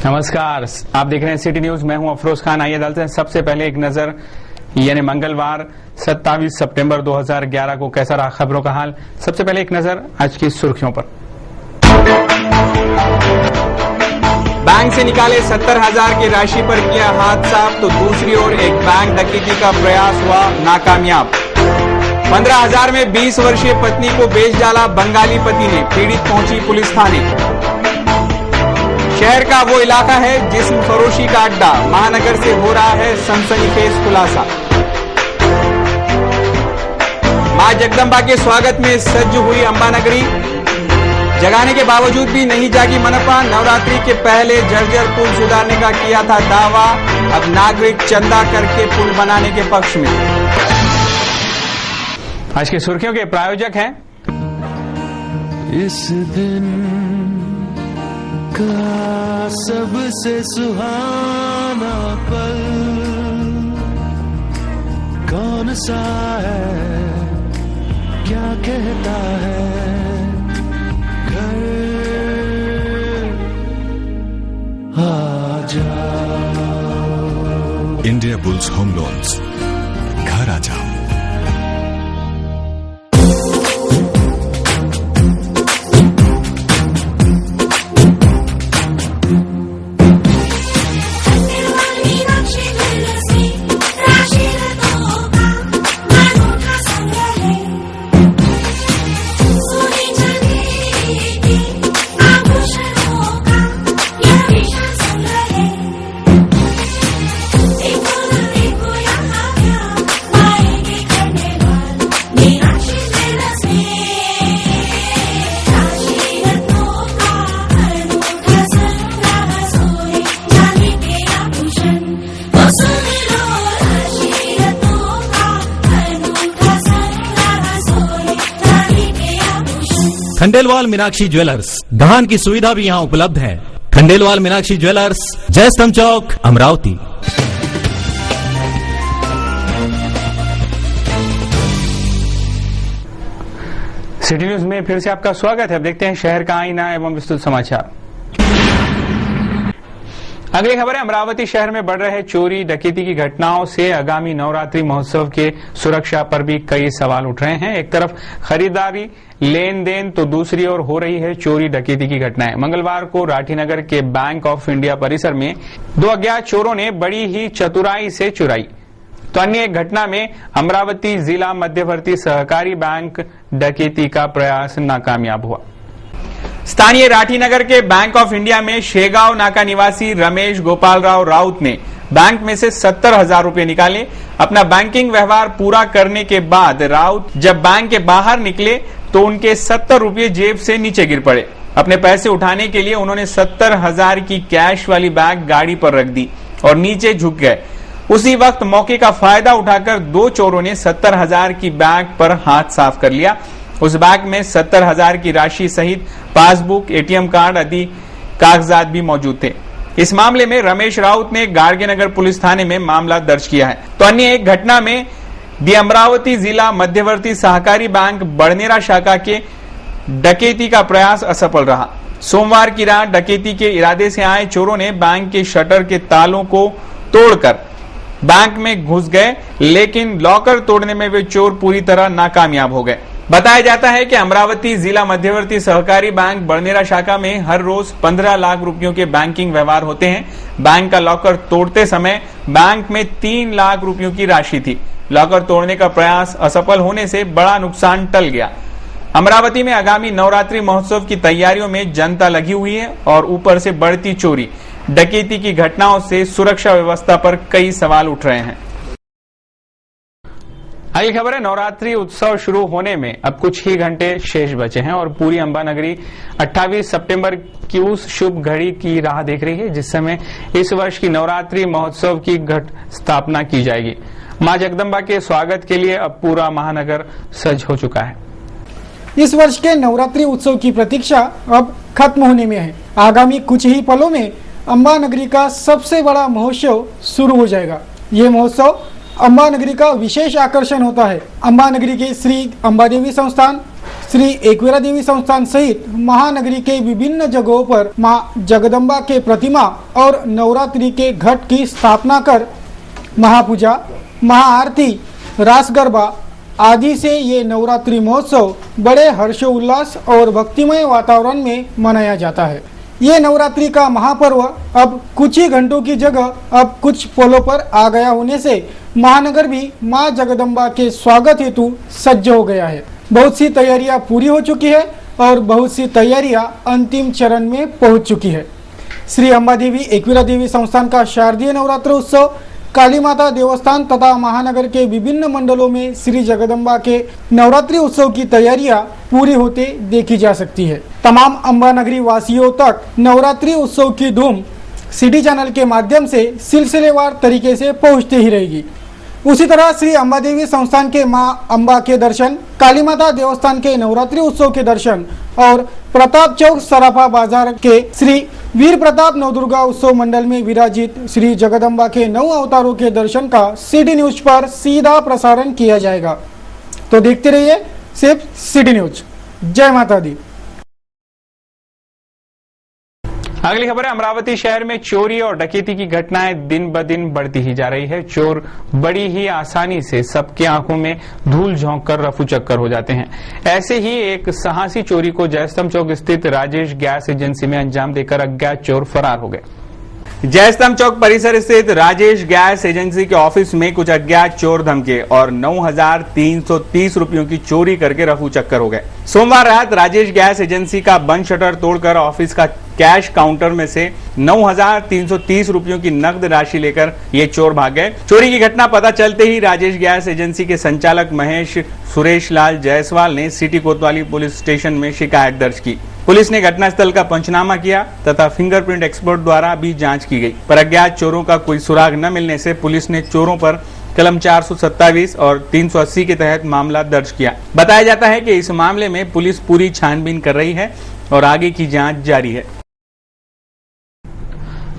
नमस्कार, आप देख रहे हैं सिटी न्यूज। मैं हूं अफरोज खान। आइए डालते हैं सबसे पहले एक नजर यानी मंगलवार 27 सितंबर 2011 को कैसा रहा खबरों का हाल। सबसे पहले एक नजर आज की सुर्खियों पर। बैंक से निकाले 70,000 की राशि पर किया हाथ साफ, तो दूसरी ओर एक बैंक डकैती का प्रयास हुआ नाकामयाब। 15,000 में 20 वर्षीय पत्नी को बेच डाला बंगाली पति ने, पीड़ित पहुंची पुलिस थाने। शहर का वो इलाका है जिस्म फरोशी का अड्डा, महानगर से हो रहा है सनसनीखेज खुलासा। मां जगदम्बा के स्वागत में सज्ज हुई अंबा नगरी, जगाने के बावजूद भी नहीं जागी मनपा। नवरात्रि के पहले जर्जर पुल सुधारने का किया था दावा, अब नागरिक चंदा करके पुल बनाने के पक्ष में। आज की सुर्खियों के प्रायोजक हैं इस दिन का सबसे सुहाना पल कौन सा है, क्या कहता है घर आ जाओ। इंडिया बुल्स होम लोन्स, घर आ जाओ। खंडेलवाल मीनाक्षी ज्वेलर्स, गहन की सुविधा भी यहाँ उपलब्ध है। खंडेलवाल मीनाक्षी ज्वेलर्स, जयस्तंभ चौक, अमरावती। सिटी न्यूज में फिर से आपका स्वागत है। अब देखते हैं शहर का आईना एवं विस्तृत समाचार। अगली खबर है, अमरावती शहर में बढ़ रहे चोरी डकैती की घटनाओं से आगामी नवरात्रि महोत्सव के सुरक्षा पर भी कई सवाल उठ रहे हैं। एक तरफ खरीदारी लेन देन, तो दूसरी ओर हो रही है चोरी डकैती की घटनाएं। मंगलवार को राठीनगर के बैंक ऑफ इंडिया परिसर में दो अज्ञात चोरों ने बड़ी ही चतुराई से चुराई, तो अन्य एक घटना में अमरावती जिला मध्यवर्ती सहकारी बैंक डकैती का प्रयास नाकामयाब हुआ। स्थानीय राठीनगर के बैंक ऑफ इंडिया में शेगांव नाका निवासी रमेश गोपाल राव राउत ने बैंक में से 70,000 रुपए निकाले। अपना बैंकिंग व्यवहार पूरा करने के बाद राउत जब बैंक के बाहर निकले तो उनके 70 रुपये जेब से नीचे गिर पड़े। अपने पैसे उठाने के लिए उन्होंने 70,000 की कैश वाली बैग गाड़ी पर रख दी और नीचे झुक गए। उसी वक्त मौके का फायदा उठाकर दो चोरों ने 70,000 की बैग पर हाथ साफ कर लिया। उस बैग में 70,000 की राशि सहित पासबुक, एटीएम कार्ड आदि कागजात भी मौजूद थे। इस मामले में रमेश राउत ने गाड़गेनगर पुलिस थाने में मामला दर्ज किया है। तो अन्य एक घटना में दी अमरावती जिला मध्यवर्ती सहकारी बैंक बड़नेरा शाखा के डकैती का प्रयास असफल रहा। सोमवार की रात डकैती के इरादे से आए चोरों ने बैंक के शटर के तालों को तोड़कर बैंक में घुस गए, लेकिन लॉकर तोड़ने में वे चोर पूरी तरह नाकामयाब हो गए। बताया जाता है कि अमरावती जिला मध्यवर्ती सहकारी बैंक बड़नेरा शाखा में हर रोज 15 लाख रुपयों के बैंकिंग व्यवहार होते हैं। बैंक का लॉकर तोड़ते समय बैंक में 3 लाख रुपयों की राशि थी। लॉकर तोड़ने का प्रयास असफल होने से बड़ा नुकसान टल गया। अमरावती में आगामी नवरात्रि महोत्सव की तैयारियों में जनता लगी हुई है और ऊपर से बढ़ती चोरी डकैती की घटनाओं से सुरक्षा व्यवस्था पर कई सवाल उठ रहे हैं। अगली खबर है, नवरात्रि उत्सव शुरू होने में अब कुछ ही घंटे शेष बचे हैं और पूरी अंबा नगरी 28 सितंबर की उस शुभ घड़ी की राह देख रही है जिस समय इस वर्ष की नवरात्रि महोत्सव की घट स्थापना की जाएगी। मां जगदम्बा के स्वागत के लिए अब पूरा महानगर सज हो चुका है। इस वर्ष के नवरात्रि उत्सव की प्रतीक्षा अब खत्म होने में है। आगामी कुछ ही पलों में अंबा नगरी का सबसे बड़ा महोत्सव शुरू हो जाएगा। ये महोत्सव अंबा नगरी का विशेष आकर्षण होता है। अंबा नगरी के श्री अंबा देवी संस्थान, श्री एकवीरा देवी संस्थान सहित महानगरी के विभिन्न जगहों पर मां जगदम्बा के प्रतिमा और नवरात्रि के घट की स्थापना कर महापूजा, महाआरती, रास गरबा आदि से ये नवरात्रि महोत्सव बड़े हर्षोल्लास और भक्तिमय वातावरण में मनाया जाता है। ये नवरात्रि का महापर्व अब कुछ ही घंटों की जगह अब कुछ पलों पर आ गया होने से महानगर भी मां जगदम्बा के स्वागत हेतु सज्ज हो गया है। बहुत सी तैयारियां पूरी हो चुकी है और बहुत सी तैयारियां अंतिम चरण में पहुंच चुकी है। श्री अंबा देवी एकवीरा देवी संस्थान का शारदीय नवरात्र उत्सव काली माता देवस्थान तथा महानगर के विभिन्न मंडलों में श्री जगदम्बा के नवरात्रि उत्सव की तैयारियां पूरी होते देखी जा सकती है। तमाम अंबा नगरी वासियों तक नवरात्रि उत्सव की धूम सिटी चैनल के माध्यम से सिलसिलेवार तरीके से पहुंचती ही रहेगी। उसी तरह श्री अंबा देवी संस्थान के मां अंबा के दर्शन, काली माता देवस्थान के नवरात्रि उत्सव के दर्शन और प्रताप चौक सराफा बाजार के श्री वीर प्रताप नवदुर्गा उत्सव मंडल में विराजित श्री जगदम्बा के 9 अवतारों के दर्शन का सिटी न्यूज पर सीधा प्रसारण किया जाएगा। तो देखते रहिए सिर्फ सिटी न्यूज। जय माता दी। अगली खबर है, अमरावती शहर में चोरी और डकैती की घटनाएं दिन ब दिन बढ़ती ही जा रही है। चोर बड़ी ही आसानी से सबके आंखों में धूल झोंक कर रफू चक्कर हो जाते हैं। ऐसे ही एक साहसी चोरी को जयस्तंभ चौक स्थित राजेश गैस एजेंसी में अंजाम देकर अज्ञात चोर फरार हो गए। जयस्तंभ चौक परिसर स्थित राजेश गैस एजेंसी के ऑफिस में कुछ अज्ञात चोर धमके और 9,330 रुपयों की चोरी करके रफू चक्कर हो गए। सोमवार रात राजेश गैस एजेंसी का बंद शटर तोड़कर ऑफिस का कैश काउंटर में से 9,330 रुपयों की नकद राशि लेकर ये चोर भाग गए। चोरी की घटना पता चलते ही राजेश गैस एजेंसी के संचालक महेश सुरेश लाल जायसवाल ने सिटी कोतवाली पुलिस स्टेशन में शिकायत दर्ज की। पुलिस ने घटनास्थल का पंचनामा किया तथा फिंगरप्रिंट एक्सपर्ट द्वारा भी जांच की गई, पर अज्ञात चोरों का कोई सुराग न मिलने से पुलिस ने चोरों पर कलम 427 और 380 के तहत मामला दर्ज किया। बताया जाता है कि इस मामले में पुलिस पूरी छानबीन कर रही है और आगे की जांच जारी है।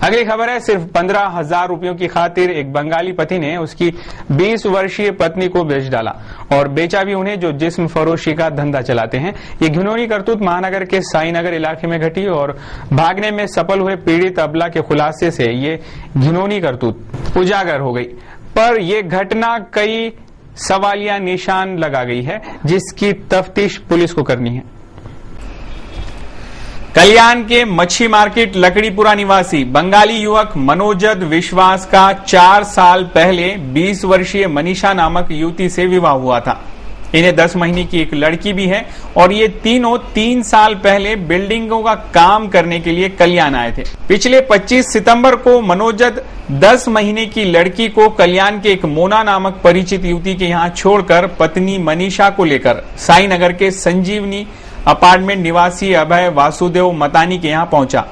अगली खबर है, सिर्फ 15,000 रुपयों की खातिर एक बंगाली पति ने उसकी 20 वर्षीय पत्नी को बेच डाला और बेचा भी उन्हें, जो जिस्म फरोशी का धंधा चलाते हैं। ये घिनौनी करतूत महानगर के साईनगर इलाके में घटी और भागने में सफल हुए पीड़ित अबला के खुलासे से ये घिनौनी करतूत उजागर हो गई। पर यह घटना कई सवालिया निशान लगा गई है, जिसकी तफ्तीश पुलिस को करनी है। कल्याण के मच्छी मार्केट लकड़ीपुरा निवासी बंगाली युवक मनोजद विश्वास का 4 साल पहले 20 वर्षीय मनीषा नामक युवती से विवाह हुआ था। इन्हें 10 महीने की एक लड़की भी है और ये तीनों 3 साल पहले बिल्डिंगों का काम करने के लिए कल्याण आए थे। पिछले 25 सितंबर को मनोजद 10 महीने की लड़की को कल्याण के एक मोना नामक परिचित युवती के यहाँ छोड़कर पत्नी मनीषा को लेकर साईनगर के संजीवनी अपार्टमेंट निवासी अभय वासुदेव मतानी के यहाँ पहुंचा।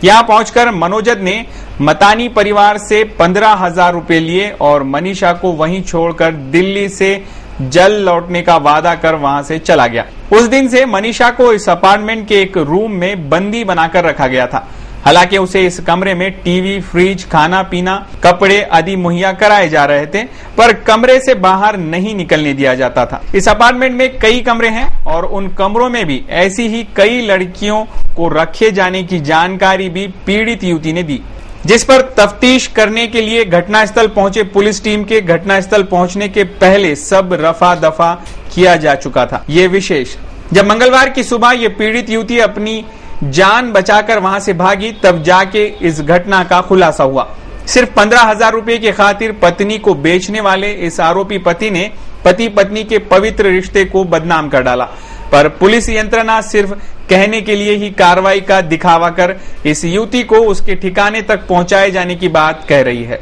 यहाँ पहुंचकर मनोजद ने मतानी परिवार से 15,000 रुपए लिए और मनीषा को वहीं छोड़कर दिल्ली से जल लौटने का वादा कर वहां से चला गया। उस दिन से मनीषा को इस अपार्टमेंट के एक रूम में बंदी बनाकर रखा गया था। हालांकि उसे इस कमरे में टीवी, फ्रिज, खाना पीना, कपड़े आदि मुहैया कराए जा रहे थे, पर कमरे से बाहर नहीं निकलने दिया जाता था। इस अपार्टमेंट में कई कमरे हैं और उन कमरों में भी ऐसी ही कई लड़कियों को रखे जाने की जानकारी भी पीड़ित युवती ने दी, जिस पर तफ्तीश करने के लिए घटनास्थल पहुंचे पुलिस टीम के घटनास्थल पहुंचने के पहले सब रफा दफा किया जा चुका था। ये विशेष, जब मंगलवार की सुबह ये पीड़ित युवती अपनी जान बचाकर वहां से भागी, तब जाके इस घटना का खुलासा हुआ। सिर्फ 15,000 रुपए की खातिर पत्नी को बेचने वाले इस आरोपी पति ने पति पत्नी के पवित्र रिश्ते को बदनाम कर डाला, पर पुलिस यंत्रणा सिर्फ कहने के लिए ही कार्रवाई का दिखावा कर इस युवती को उसके ठिकाने तक पहुंचाए जाने की बात कह रही है।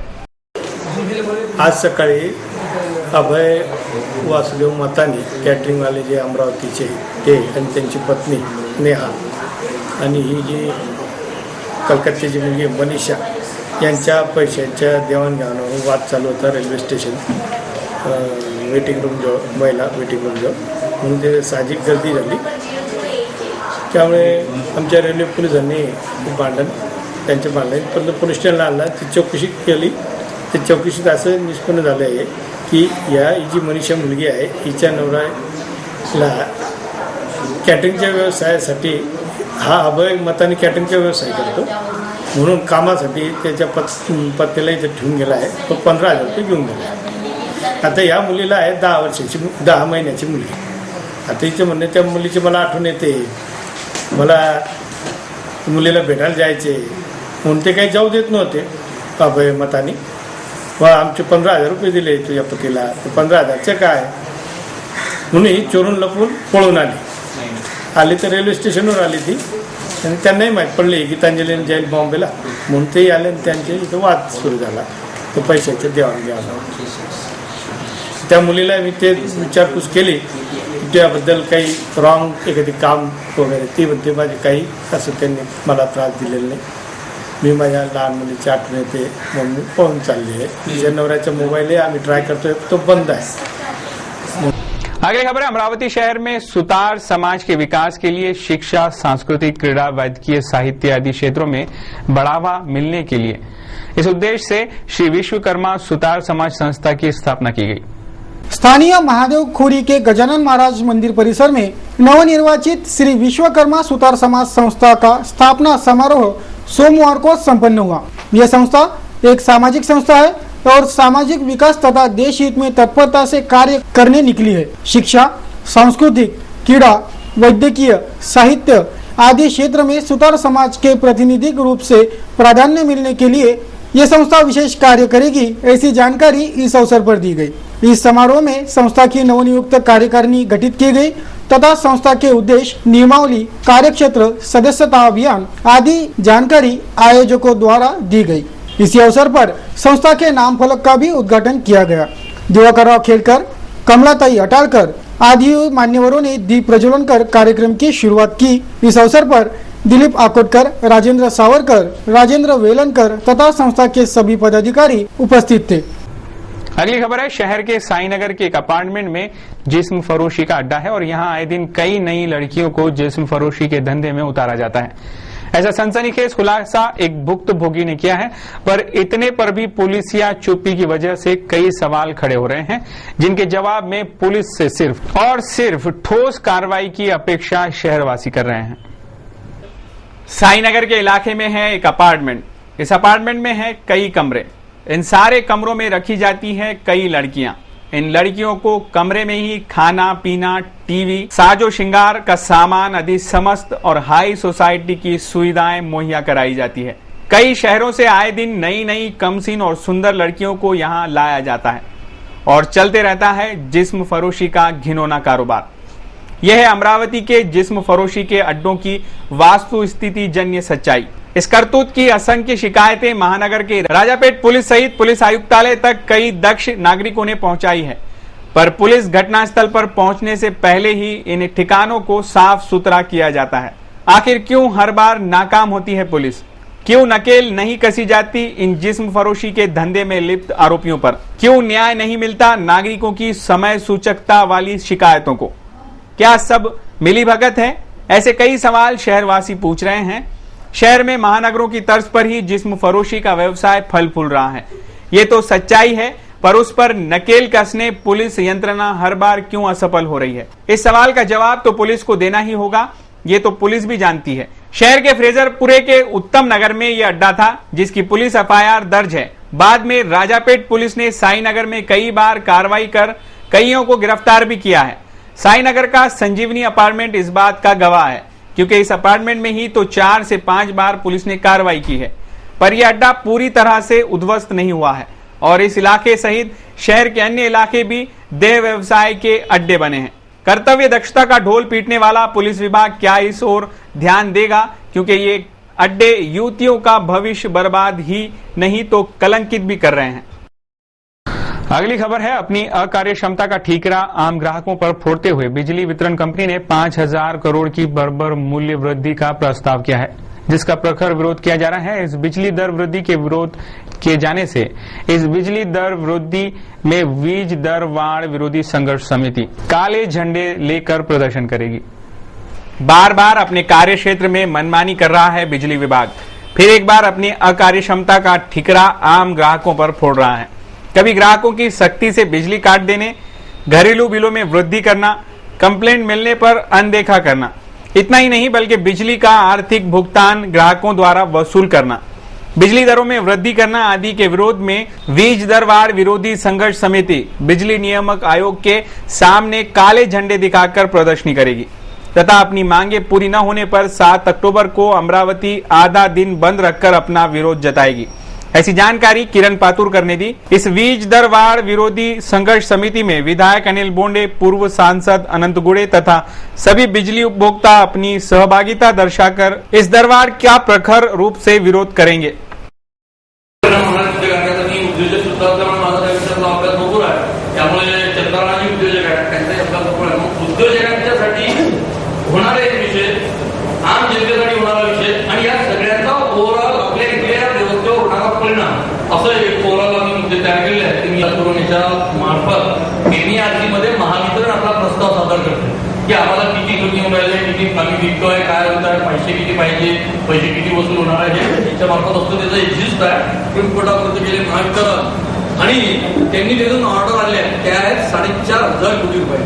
आज सकाळी अभय वासुदेव मतानी कॅटरिंग वाले जे अमरावतीचे ते आणि त्यांची पत्नी नेहा आणि ही जी कलकत्त्याची मुलगी मनीषा यांच्या पैशांच्या देवाणघेवाणीवर वाद चालू होता रेल्वे स्टेशन वेटिंग रूम जो महिला वेटिंग रूम जो म्हणून ते साहजिक गर्दी झाली। त्यामुळे आमच्या रेल्वे पोलिसांनी भांडण त्यांच्या भांडणापर्यंत पोलीस स्टेशनला आणला, ती चौकशी केली। त्या चौकशीत असं निष्पन्न झालं आहे की ही जी मनीषा मुलगी आहे हिच्या नवऱ्याला कॅटरिंगच्या व्यवसायासाठी हा अभय मताने कॅटरिंगचा व्यवसाय करतो, म्हणून कामासाठी त्याच्या पत्नीला इथे ठेवून गेला आहे. तो 15,000 रुपये घेऊन गेला आहे. आता या मुलीला आहे 10 महिन्याची मुली. आता हिचे म्हणणे त्या मुलीची मला आठवण येते, मला मुलीला भेटायला जायचे म्हणून ते काही जाऊ देत नव्हते अभय मताने. व आमचे 15,000 रुपये दिले तुझ्या पतीला, 15,000चे काय म्हणून ही चोरून लपून पळून आली तर रेल्वे स्टेशनवर आली ती, आणि त्यांनाही माहीत पडले गीतांजली जाईल बॉम्बेला, म्हणून तेही आले आणि त्यांचे इथं वाद सुरू झाला तो पैशाच्या देवाणघेवाण. त्या मुलीला मी ते विचारपूस केली त्याबद्दल काही रॉंग एखादी काम वगैरे, ती म्हणते माझे काही असं त्यांनी मला त्रास दिलेला नाही. मी माझ्या लहान मुलीची आठवण येते म्हणून मी पळून चालली आहे. तिच्या नवऱ्याचा मोबाईल आम्ही ट्राय करतोय, तो बंद आहे. अगली खबर है, अमरावती शहर में सुतार समाज के विकास के लिए शिक्षा, सांस्कृतिक, क्रीड़ा, वैद्यकीय, साहित्य आदि क्षेत्रों में बढ़ावा मिलने के लिए इस उद्देश्य से श्री विश्वकर्मा सुतार समाज संस्था की स्थापना की गई. स्थानीय महादेव खोरी के गजानन महाराज मंदिर परिसर में नवनिर्वाचित श्री विश्वकर्मा सुतार समाज संस्था का स्थापना समारोह सोमवार को संपन्न हुआ. यह संस्था एक सामाजिक संस्था है और सामाजिक विकास तथा देश हित में तत्परता से कार्य करने निकली है. शिक्षा, सांस्कृतिक, क्रीड़ा, वैद्यकीय, साहित्य आदि क्षेत्र में सुतार समाज के प्रतिनिधिक रूप से प्राधान्य मिलने के लिए यह संस्था विशेष कार्य करेगी, ऐसी जानकारी इस अवसर पर दी गई. इस समारोह में संस्था की नवनियुक्त कार्यकारिणी गठित की गई तथा संस्था के उद्देश्य, नियमावली, कार्यक्षेत्र, सदस्यता अभियान आदि जानकारी आयोजकों द्वारा दी गई. इसी अवसर पर संस्था के नाम फलक का भी उद्घाटन किया गया. दिवाकरराव खेलकर, कमलाताई अटालकर आदि मान्यवरों ने दीप प्रज्वलन कर कार्यक्रम की शुरुआत की. इस अवसर पर दिलीप आकोटकर, राजेंद्र सावरकर, राजेंद्र वेलनकर तथा संस्था के सभी पदाधिकारी उपस्थित थे. अगली खबर है, शहर के साईनगर के एक अपार्टमेंट में जिस्म फरोशी का अड्डा है और यहां आए दिन कई नई लड़कियों को जिस्म फरोशी के धंधे में उतारा जाता है. ऐसा सनसनीखेज खुलासा एक भुक्तभोगी ने किया है, पर इतने पर भी पुलिस या चुप्पी की वजह से कई सवाल खड़े हो रहे हैं, जिनके जवाब में पुलिस से सिर्फ और सिर्फ ठोस कार्रवाई की अपेक्षा शहरवासी कर रहे हैं. साईनगर के इलाके में है एक अपार्टमेंट. इस अपार्टमेंट में है कई कमरे. इन सारे कमरों में रखी जाती है कई लड़कियां. इन लड़कियों को कमरे में ही खाना पीना, टीवी, साजो श्रृंगार का सामान आदि समस्त और हाई सोसाइटी की सुविधाएं मुहैया कराई जाती है. कई शहरों से आए दिन नई नई कमसीन और सुंदर लड़कियों को यहां लाया जाता है और चलते रहता है जिस्म फरोशी का घिनौना कारोबार. यह है अमरावती के जिस्म फरोशी के अड्डों की वास्तु स्थिति जन्य सच्चाई. इस करतूत की असंख्य शिकायतें महानगर के राजापेट पुलिस सहित पुलिस आयुक्तालय तक कई दक्ष नागरिकों ने पहुंचाई है, पर पुलिस घटनास्थल पर पहुंचने से पहले ही इन ठिकानों को साफ सुथरा किया जाता है. आखिर क्यों हर बार नाकाम होती है पुलिस? क्यों नकेल नहीं कसी जाती इन जिस्म फरोशी के धंधे में लिप्त आरोपियों पर? क्यों न्याय नहीं मिलता नागरिकों की समय सूचकता वाली शिकायतों को? क्या सब मिलीभगत है? ऐसे कई सवाल शहरवासी पूछ रहे हैं. शहर में महानगरों की तर्ज पर ही जिस्म फरोशी का व्यवसाय फल फूल रहा है. ये तो सच्चाई है, पर उस पर नकेल कसने पुलिस यंत्रणा हर बार क्यों असफल हो रही है? इस सवाल का जवाब तो पुलिस को देना ही होगा. ये तो पुलिस भी जानती है. शहर के फ्रेजरपुरे के उत्तम नगर में यह अड्डा था, जिसकी पुलिस एफआईआर दर्ज है. बाद में राजापेट पुलिस ने साईनगर में कई बार कार्रवाई कर कईयों को गिरफ्तार भी किया है. साईनगर का संजीवनी अपार्टमेंट इस बात का गवाह है, क्योंकि इस अपार्टमेंट में ही तो 4 से 5 बार पुलिस ने कार्रवाई की है. पर यह अड्डा पूरी तरह से उद्ध्वस्त नहीं हुआ है और इस इलाके सहित शहर के अन्य इलाके भी देह व्यवसाय के अड्डे बने हैं. कर्तव्य दक्षता का ढोल पीटने वाला पुलिस विभाग क्या इस ओर ध्यान देगा? क्योंकि ये अड्डे युवतियों का भविष्य बर्बाद ही नहीं तो कलंकित भी कर रहे हैं. अगली खबर है, अपनी अकार्य क्षमता का ठीकरा आम ग्राहकों पर फोड़ते हुए बिजली वितरण कंपनी ने 5,000 करोड़ की बर्बर मूल्य वृद्धि का प्रस्ताव किया है, जिसका प्रखर विरोध किया जा रहा है. इस बिजली दर वृद्धि के विरोध किए जाने से इस बिजली दर वृद्धि में वीज दर वाड़ विरोधी संघर्ष समिति काले झंडे लेकर प्रदर्शन करेगी. बार बार अपने कार्य क्षेत्र में मनमानी कर रहा है बिजली विभाग. फिर एक बार अपनी अकार्य क्षमता का ठीकरा आम ग्राहकों पर फोड़ रहा है. कभी ग्राहकों की सख्ती से बिजली काट देने, घरेलू बिलों में वृद्धि करना, कंप्लेंट मिलने पर अनदेखा करना। इतना ही नहीं बल्कि बिजली का आर्थिक भुगतान ग्राहकों द्वारा वसूल करना, बिजली दरों में वृद्धि करना आदि के विरोध में वीज दर वार विरोधी संघर्ष समिति बिजली नियामक आयोग के सामने काले झंडे दिखाकर प्रदर्शनी करेगी तथा अपनी मांगे पूरी न होने पर 7 अक्टूबर को अमरावती आधा दिन बंद रखकर अपना विरोध जताएगी। ऐसी जानकारी किरण पातुरकर ने दी। इस वीज दर वार विरोधी संघर्ष समिति में विधायक अनिल बोंडे, पूर्व सांसद अनंत गुड़े तथा सभी बिजली उपभोक्ता अपनी सहभागिता दर्शाकर इस दरबार का प्रखर रूप से विरोध करेंगे। उद्योजक सुद्धा माझा त्या विषयाचा अभ्यास भरपूर आहे, त्यामुळे चंद्रराजी उद्योजक आहेत, त्यांचा अभ्यास भरपूर आहे। उद्योजकांच्यासाठी होणारा एक विषय, आम जनतेसाठी होणारा विषय आणि या सगळ्यांचा ओव्हरऑल आपल्या इथल्या व्यवस्थेवर होणारा परिणाम असं एक ओव्हरऑल आम्ही मुद्दे तयार केले आहेत की मी पुरवण्याच्या मार्फत एनईआरसी मध्ये महावितरण आपला प्रस्ताव सादर करते की आम्हाला किती कमी मोबाईल आहे, किती कमी विकतोय, काय होत आहे, पैसे किती पाहिजे, पैसे किती वसूल होणार आहे, त्याच्या मार्फत असतो त्याचा एक्झिस्ट आहे। सुप्रीम कोर्टापर्यंत गेले महावितरण आणि त्यांनी त्यातून ऑर्डर आले त्या आहेत 4,500 कोटी रुपये,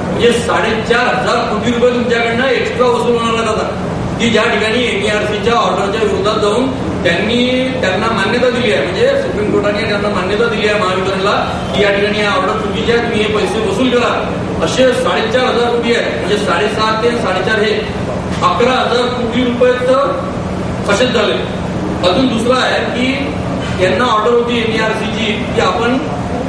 म्हणजे 4,500 कोटी रुपये तुमच्याकडनं एक्स्ट्रा वसूल होणार जातात की ज्या ठिकाणी एनईआरसीच्या ऑर्डरच्या विरोधात जाऊन त्यांना मान्यता दिली आहे, म्हणजे सुप्रीम कोर्टाने त्यांना मान्यता दिली आहे महावितरणला की या ठिकाणी हा ऑर्डर चुकीची आहे, तुम्ही हे पैसे वसूल करा। असे 4,500 कोटी आहेत, म्हणजे 7.5 ते 4.5 हे 11,000 कोटी रुपये तर असेच झाले। अजून दुसरा आहे की यांना ऑर्डर होती एनईआरसीची की आपण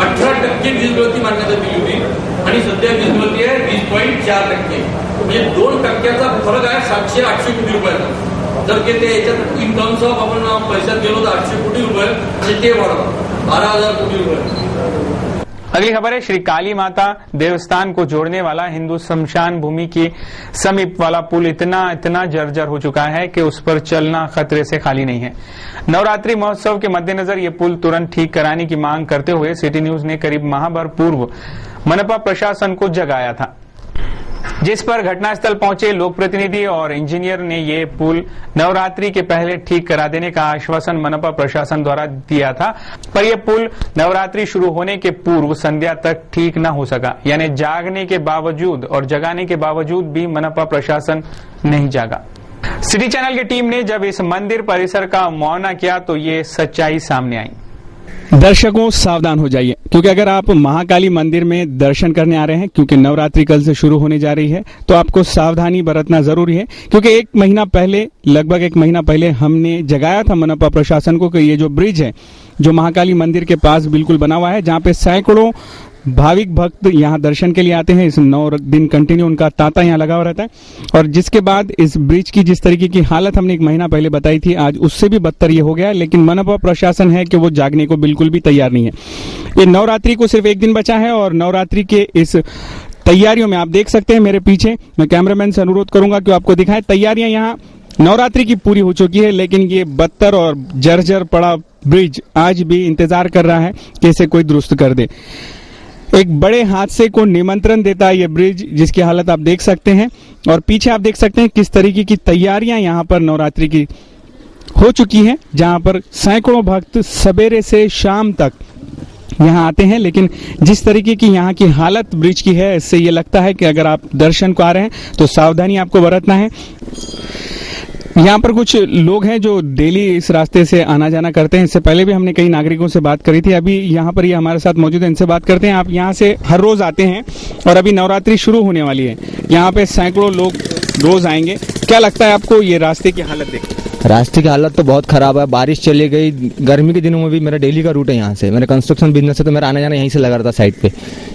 18% वीज गळती मान्यता दिली होती आणि सध्या वीज गळती आहे 20.4%, म्हणजे 2% फरक आहे 700-800 कोटी रुपयाचा। जर की ते याच्यात इन टर्म्स ऑफ आपण पैशात गेलो तर 800 कोटी रुपये म्हणजे ते वाढवा 12,000 कोटी रुपये। अगली खबर है, श्री काली माता देवस्थान को जोड़ने वाला हिंदू शमशान भूमि की समीप वाला पुल इतना जर्जर हो चुका है कि उस पर चलना खतरे से खाली नहीं है। नवरात्रि महोत्सव के मद्देनजर ये पुल तुरंत ठीक कराने की मांग करते हुए सिटी न्यूज ने करीब माह भर पूर्व मनपा प्रशासन को जगाया था, जिस पर घटनास्थल पहुंचे लोक प्रतिनिधि और इंजीनियर ने ये पुल नवरात्रि के पहले ठीक करा देने का आश्वासन मनपा प्रशासन द्वारा दिया था, पर यह पुल नवरात्रि शुरू होने के पूर्व संध्या तक ठीक न हो सका। यानी जागने के बावजूद और जगाने के बावजूद भी मनपा प्रशासन नहीं जागा। सिटी चैनल की टीम ने जब इस मंदिर परिसर का मुआयना किया तो ये सच्चाई सामने आई। दर्शकों सावधान हो जाइए, क्योंकि अगर आप महाकाली मंदिर में दर्शन करने आ रहे हैं, क्योंकि नवरात्रि कल से शुरू होने जा रही है, तो आपको सावधानी बरतना जरूरी है। क्योंकि लगभग एक महीना पहले हमने जगाया था मनपा प्रशासन को कि ये जो ब्रिज है जो महाकाली मंदिर के पास बिल्कुल बना हुआ है, जहां पे सैकड़ों भाविक भक्त यहाँ दर्शन के लिए आते हैं, इस 9 दिन कंटिन्यू उनका तांता यहाँ लगा हुआ रहता है, और जिसके बाद इस ब्रिज की जिस तरीके की हालत हमने एक महीना पहले बताई थी, आज उससे भी बदतर ये हो गया है। लेकिन मनपा प्रशासन है कि वो जागने को बिल्कुल भी तैयार नहीं है। ये नवरात्रि को सिर्फ एक दिन बचा है और नवरात्रि के इस तैयारियों में आप देख सकते हैं मेरे पीछे, मैं कैमरामैन से अनुरोध करूंगा कि आपको दिखाएं, तैयारियां यहाँ नवरात्रि की पूरी हो चुकी है, लेकिन ये बदतर और जर्जर पड़ा ब्रिज आज भी इंतजार कर रहा है कि इसे कोई दुरुस्त कर दे। एक बड़े हादसे को निमंत्रण देता है ये ब्रिज, जिसकी हालत आप देख सकते हैं, और पीछे आप देख सकते हैं किस तरीके की तैयारियां यहाँ पर नवरात्रि की हो चुकी हैं, जहां पर सैकड़ों भक्त सवेरे से शाम तक यहाँ आते हैं। लेकिन जिस तरीके की यहाँ की हालत ब्रिज की है, इससे ये लगता है कि अगर आप दर्शन को आ रहे हैं तो सावधानी आपको बरतना है। यहाँ पर कुछ लोग हैं जो डेली इस रास्ते से आना जाना करते हैं। इससे पहले भी हमने कई नागरिकों से बात करी थी, अभी यहाँ पर ये हमारे साथ मौजूद है, इनसे बात करते हैं। आप यहाँ से हर रोज आते हैं और अभी नवरात्रि शुरू होने वाली है, यहाँ पे सैकड़ों लोग रोज आएंगे, क्या लगता है आपको ये रास्ते की हालत देख? रास्ते की हालत तो बहुत खराब है, बारिश चली गई, गर्मी के दिनों में भी मेरा डेली का रूट है यहाँ से, मेरा कंस्ट्रक्शन बिजनेस है तो मेरा आना जाना यहीं से लगा रहता साइड पे।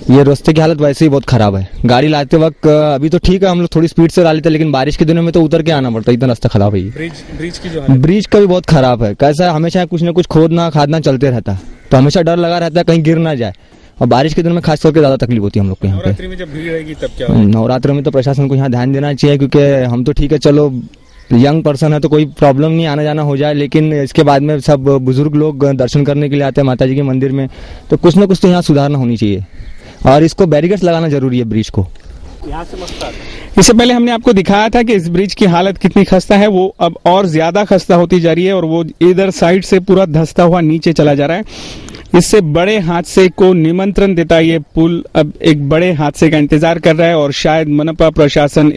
ये रास्ते की हालत वैसे ही बहुत खराब है, गाड़ी लाते वक्त अभी तो ठीक है, हम लोग थोड़ी स्पीड से ला लेते, लेकिन बारिश के दिनों में तो उतर के आना पड़ता है, इतना रास्ता खराब है। ब्रिज का भी बहुत खराब है, कैसा है हमेशा कुछ ना कुछ खोदना खादना चलते रहता है, तो हमेशा डर लगा रहता है कहीं गिर ना जाए, और बारिश के दिनों में खास तौर पे ज्यादा तकलीफ होती है हम लोग को यहाँ पे। नवरात्रि में जब भीड़ रहेगी तब क्या होगा? नवरात्रि में तो प्रशासन को यहाँ ध्यान देना चाहिए, क्योंकि हम तो ठीक है चलो यंग पर्सन है तो कोई प्रॉब्लम नहीं, आना जाना हो जाए, लेकिन इसके बाद में सब बुजुर्ग लोग दर्शन करने के लिए आते हैं माता जी के मंदिर में, तो कुछ ना कुछ तो यहाँ सुधारना होनी चाहिए और इसको बैरिकेड्स लगाना जरूरी है ब्रिज को। इससे पहले हमने आपको दिखाया था कि इस ब्रिज की हालत कितनी खस्ता है, वो अब और ज्यादा खस्ता होती जा रही है और वो इधर साइड से पूरा धंसता हुआ नीचे चला जा रहा है। इससे बड़े हादसे को निमंत्रण देता ये पुल अब एक बड़े हादसे का इंतजार कर रहा है और शायद मनपा प्रशासन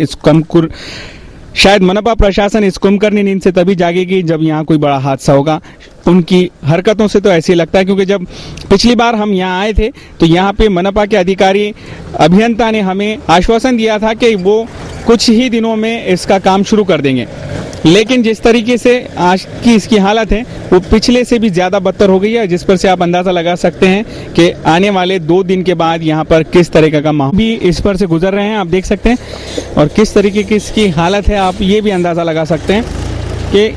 इस कुंभकर्णी नींद से तभी जागेगी जब यहाँ कोई बड़ा हादसा होगा। उनकी हरकतों से तो ऐसे ही लगता है, क्योंकि जब पिछली बार हम यहाँ आए थे तो यहाँ पे मनपा के अधिकारी अभियंता ने हमें आश्वासन दिया था कि वो कुछ ही दिनों में इसका काम शुरू कर देंगे, लेकिन जिस तरीके से आज की इसकी हालत है वो पिछले से भी ज्यादा बदतर हो गई है, जिस पर से आप अंदाजा लगा सकते हैं कि आने वाले 2 दिन के बाद यहाँ पर किस तरीके का माहौल भी इस पर से गुजर रहे हैं आप देख सकते हैं, और किस तरीके की इसकी हालत है आप ये भी अंदाजा लगा सकते हैं कि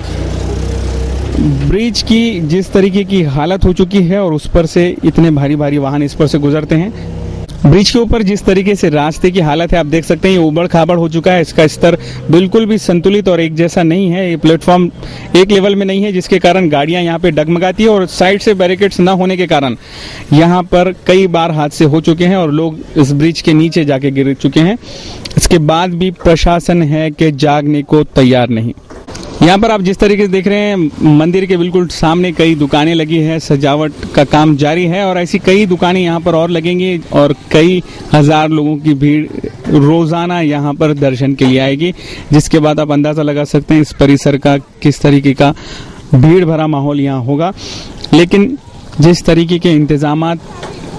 ब्रिज की जिस तरीके की हालत हो चुकी है और उस पर से इतने भारी भारी वाहन इस पर से गुजरते हैं। ब्रिज के ऊपर जिस तरीके से रास्ते की हालत है आप देख सकते हैं, ये उबड़ खाबड़ हो चुका है, इसका स्तर बिल्कुल भी संतुलित और एक जैसा नहीं है, ये प्लेटफॉर्म एक लेवल में नहीं है, जिसके कारण गाड़ियां यहाँ पे डगमगाती है और साइड से बैरिकेड्स न होने के कारण यहाँ पर कई बार हादसे हो चुके हैं और लोग इस ब्रिज के नीचे जाके गिर चुके हैं। इसके बाद भी प्रशासन है कि जागने को तैयार नहीं। यहाँ पर आप जिस तरीके से देख रहे हैं मंदिर के बिल्कुल सामने कई दुकानें लगी है, सजावट का काम जारी है और ऐसी कई दुकानें यहाँ पर और लगेंगी और कई हजार लोगों की भीड़ रोजाना यहाँ पर दर्शन के लिए आएगी, जिसके बाद आप अंदाजा लगा सकते हैं इस परिसर का किस तरीके का भीड़ भरा माहौल यहाँ होगा। लेकिन जिस तरीके के इंतजामात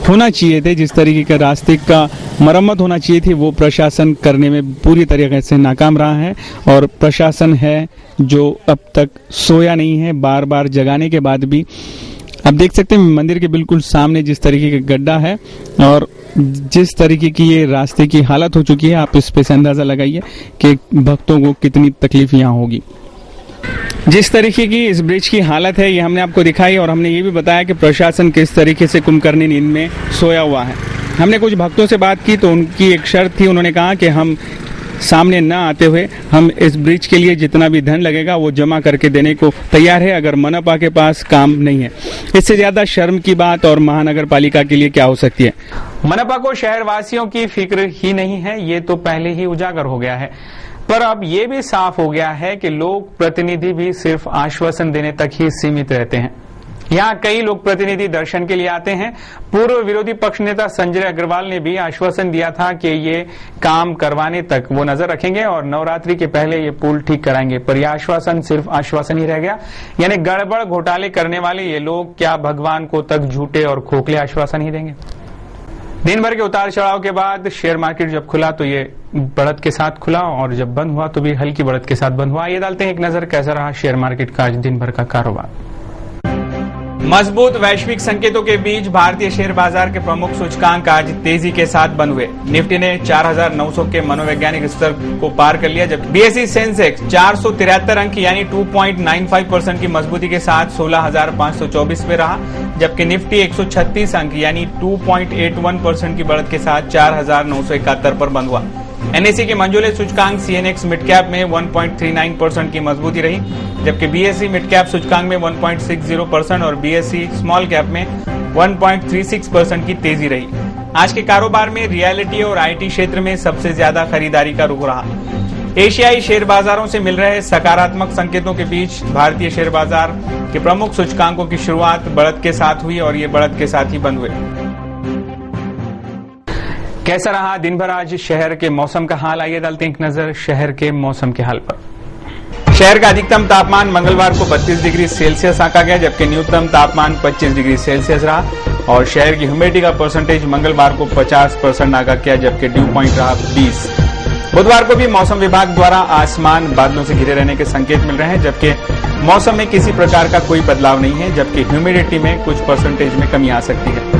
होना चाहिए थे, जिस तरीके का रास्ते का मरम्मत होना चाहिए थी, वो प्रशासन करने में पूरी तरीके से नाकाम रहा है और प्रशासन है जो अब तक सोया नहीं है, बार बार जगाने के बाद भी। आप देख सकते हैं मंदिर के बिल्कुल सामने जिस तरीके का गड्ढा है और जिस तरीके की ये रास्ते की हालत हो चुकी है, आप इस पे से अंदाजा लगाइए कि भक्तों को कितनी तकलीफ यहाँ होगी। जिस तरीके की इस ब्रिज की हालत है ये हमने आपको दिखाई और हमने ये भी बताया कि प्रशासन किस तरीके से कुंभकर्णी नींद में सोया हुआ है। हमने कुछ भक्तों से बात की तो उनकी एक शर्त थी, उन्होंने कहा कि हम सामने न आते हुए हम इस ब्रिज के लिए जितना भी धन लगेगा वो जमा करके देने को तैयार है, अगर मनपा के पास काम नहीं है। इससे ज्यादा शर्म की बात और महानगर पालिका के लिए क्या हो सकती है। मनपा को शहरवासियों की फिक्र ही नहीं है, ये तो पहले ही उजागर हो गया है, पर अब ये भी साफ हो गया है कि लोक प्रतिनिधि भी सिर्फ आश्वासन देने तक ही सीमित रहते हैं। यहाँ कई लोक प्रतिनिधि दर्शन के लिए आते हैं। पूर्व विरोधी पक्ष नेता संजय अग्रवाल ने भी आश्वासन दिया था कि ये काम करवाने तक वो नजर रखेंगे और नवरात्रि के पहले ये पुल ठीक कराएंगे, पर यह आश्वासन सिर्फ आश्वासन ही रह गया। यानी गड़बड़ घोटाले करने वाले ये लोग क्या भगवान को तक झूठे और खोखले आश्वासन ही देंगे। दिन भर के उतार चढ़ाव के बाद शेयर मार्केट जब खुला तो ये बढ़त के साथ खुला और जब बंद हुआ तो भी हल्की बढ़त के साथ बंद हुआ। ये डालते हैं एक नजर कैसा रहा शेयर मार्केट का आज दिन भर का कारोबार। मजबूत वैश्विक संकेतों के बीच भारतीय शेयर बाजार के प्रमुख सूचकांक आज तेजी के साथ बंद हुए। निफ्टी ने 4,900 के मनोवैज्ञानिक स्तर को पार कर लिया, जबकि बीएसई सेंसेक्स 473 अंक यानी 2.95% की मजबूती के साथ 16,524 पे रहा, जबकि निफ्टी 136 अंक यानी 2.81% की बढ़त के साथ 4,971 पर बंद हुआ। एनएसई के मंझोले सूचकांक सीएनएक्स मिड कैप में 1.39% की मजबूती रही, जबकि बीएसई मिड कैप सूचकांक में 1.60% और बीएसई स्मॉल कैप में 1.36% की तेजी रही। आज के कारोबार में रियलिटी और आईटी क्षेत्र में सबसे ज्यादा खरीदारी का रुख रहा। एशियाई शेयर बाजारों से मिल रहे सकारात्मक संकेतों के बीच भारतीय शेयर बाजार के प्रमुख सूचकांकों की शुरुआत बढ़त के साथ हुई और ये बढ़त के साथ ही बंद हुए। कैसा रहा दिन भर आज शहर के मौसम का हाल, आइए डालते हैं एक नजर शहर के मौसम के हाल पर। शहर का अधिकतम तापमान मंगलवार को 32 डिग्री सेल्सियस आंका गया, जबकि न्यूनतम तापमान 25 डिग्री सेल्सियस रहा और शहर की ह्यूमिडिटी का परसेंटेज मंगलवार को 50% आंका किया, जबकि ड्यू पॉइंट रहा 20। बुधवार को भी मौसम विभाग द्वारा आसमान बादलों से घिरे रहने के संकेत मिल रहे हैं, जबकि मौसम में किसी प्रकार का कोई बदलाव नहीं है, जबकि ह्यूमिडिटी में कुछ परसेंटेज में कमी आ सकती है।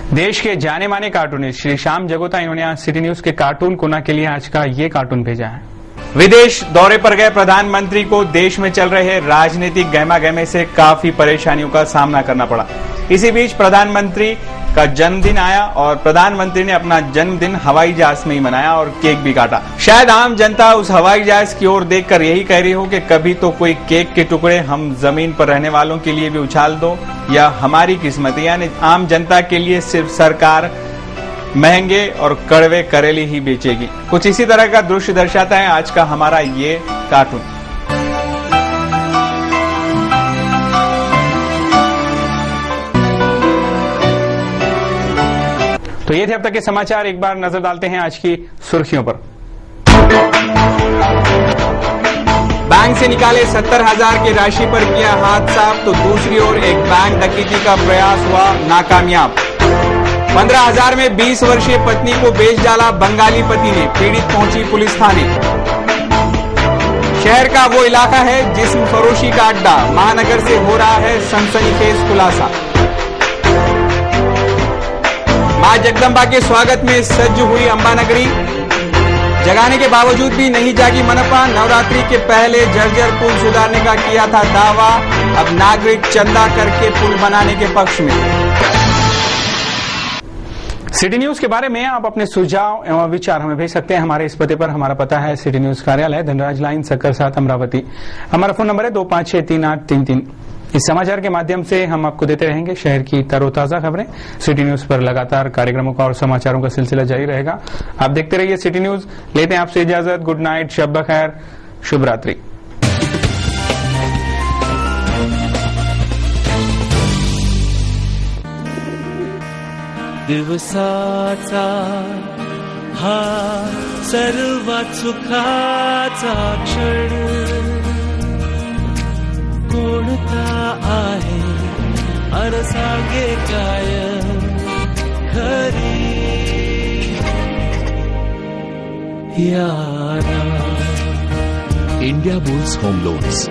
देश के जाने माने कार्टूनिस्ट श्री श्याम जगोता, इन्होंने आज सिटी न्यूज के कार्टून कोना के लिए आज का ये कार्टून भेजा है। विदेश दौरे पर गए प्रधानमंत्री को देश में चल रहे राजनीतिक गहमागहमे से काफी परेशानियों का सामना करना पड़ा। इसी बीच प्रधानमंत्री का जन्मदिन आया और प्रधानमंत्री ने अपना जन्मदिन हवाई जहाज में ही मनाया और केक भी काटा। शायद आम जनता उस हवाई जहाज की ओर देखकर यही कह रही हो कि कभी तो कोई केक के टुकड़े हम जमीन पर रहने वालों के लिए भी उछाल दो, या हमारी किस्मत, यानी आम जनता के लिए सिर्फ सरकार महंगे और कड़वे करेले ही बेचेगी। कुछ इसी तरह का दृश्य दर्शाता है आज का हमारा ये कार्टून। तो ये थे अब तक के समाचार। एक बार नजर डालते हैं आज की सुर्खियों पर। बैंक से निकाले 70,000 की राशि पर किया हाथ साफ, तो दूसरी ओर एक बैंक डकैती का प्रयास हुआ नाकामयाब। 15,000 में 20 वर्षीय पत्नी को बेच डाला बंगाली पति ने, पीड़ित पहुंची पुलिस थाने। शहर का वो इलाका है जिस्म फरोशी का अड्डा, महानगर से हो रहा है सनसनीखेज खुलासा। मां जगदम्बा के स्वागत में सज्ज हुई अंबानगरी, जगाने के बावजूद भी नहीं जागी मनपा। नवरात्रि के पहले जर्जर पुल सुधारने का किया था दावा, अब नागरिक चंदा करके पुल बनाने के पक्ष में। सिटी न्यूज के बारे में आप अपने सुझाव एवं विचार हमें भेज सकते हैं हमारे इस पते पर। हमारा पता है सिटी न्यूज कार्यालय, धनराज लाइन, सक्कर 7, अमरावती। हमारा फोन नंबर है 25638333। इस समाचार के माध्यम से हम आपको देते रहेंगे शहर की तरोताजा खबरें। सिटी न्यूज पर लगातार कार्यक्रमों का और समाचारों का सिलसिला जारी रहेगा। आप देखते रहिए सिटी न्यूज। लेते हैं आपसे इजाजत। गुड नाइट, शब बखैर, शुभ रात्रि। दिवसाचा हा सर्वात सुखाचा क्षण कोणता आहे अरे सांगे काय खरी यारा। India bulls home loans,